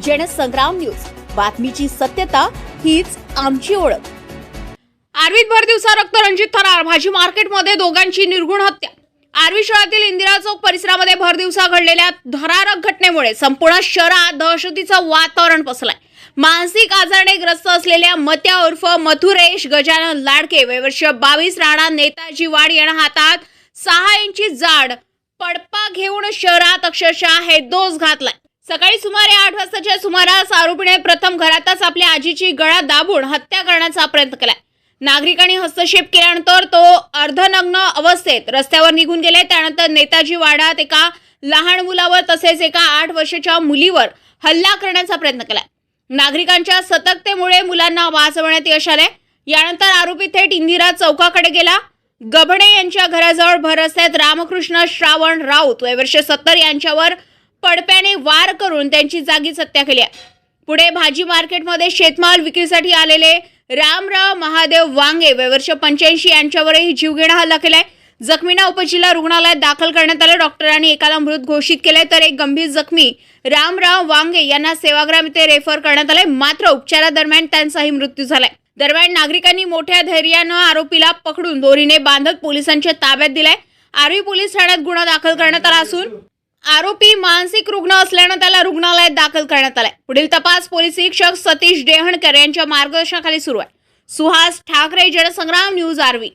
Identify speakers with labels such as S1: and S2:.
S1: Jansangram news, बातमीची सत्यता हीच आमची ओळख।
S2: आर्वीत भर दिवसा रक्त रंजित थरार, भाजी मार्केटमध्ये दोघांची निर्घुण हत्या। आर्वी शहरातील इंदिरा चौक परिसरामध्ये भर दिवसा घडलेल्या थरारक घटनेमुळे संपूर्ण शहरात दहशतीचं वातावरण पसरलंय। मानसिक आजाराने ग्रस्त असलेल्या मत्या उर्फ मथुरेश गजानन लाडके वय वर्ष 22 राणा नेताजी वाडी यांना हातात 6 इंची जाड पडपा घेऊन शहरात अक्षरशः हेदोस घातलाय। सकाळी सुमारे 8 वाजताच्या सुमारास आरोपीने प्रथम घरातच आपल्या आजीची गळा दाबून हत्या करण्याचा प्रयत्न केलाय। नागरिकांनी हस्तक्षेप केल्यानंतर तो अर्धनग्न अवस्थेत रस्त्यावर निघून गेले। त्यानंतर नेताजी वाड्यात एका लहान मुलावर तसेच एका 8 वर्षाच्या मुलीवर हल्ला करण्याचा प्रयत्न केलाय। नागरिकांच्या सतर्कतेमुळे मुलांना वाचवण्यात यश आले। यानंतर आरोपी थेट इंदिरा चौकाकडे गेला। गभणे यांच्या घराजवळ भर रस्त्यात रामकृष्ण श्रावण राऊत वय वर्ष 70 यांच्यावर पडप्याने वार करून त्यांची जागीच हत्या केली। पुढे भाजी मार्केटमध्ये शेतमाल विक्रीसाठी आलेले रामराव महादेव वांगे वय वर्ष 85 यांच्यावरही जीवघेणा हल्ला केलाय। जखमींना उपजिल्हा रुग्णालयात दाखल करण्यात आले। डॉक्टरांनी एकाला मृत घोषित केले तर एक गंभीर जखमी रामराव वांगे यांना सेवाग्राम येथे रेफर करण्यात आले, मात्र उपचारादरम्यान त्यांचाही मृत्यू झालाय। दरम्यान नागरिकांनी मोठ्या धैर्याने आरोपीला पकडून दोरीने बांधत पोलिसांच्या ताब्यात दिलाय। आर्वी पोलीस ठाण्यात गुन्हा दाखल करण्यात आला असून आरोपी मानसिक रुग्ण असल्याने त्याला रुग्णालयात दाखल करण्यात आलाय। पुढील तपास पोलीस निरीक्षक सतीश डेहणकर यांच्या मार्गदर्शनाखाली सुरू आहे। सुहास ठाकरे, जनसंग्राम न्यूज, आर्वी।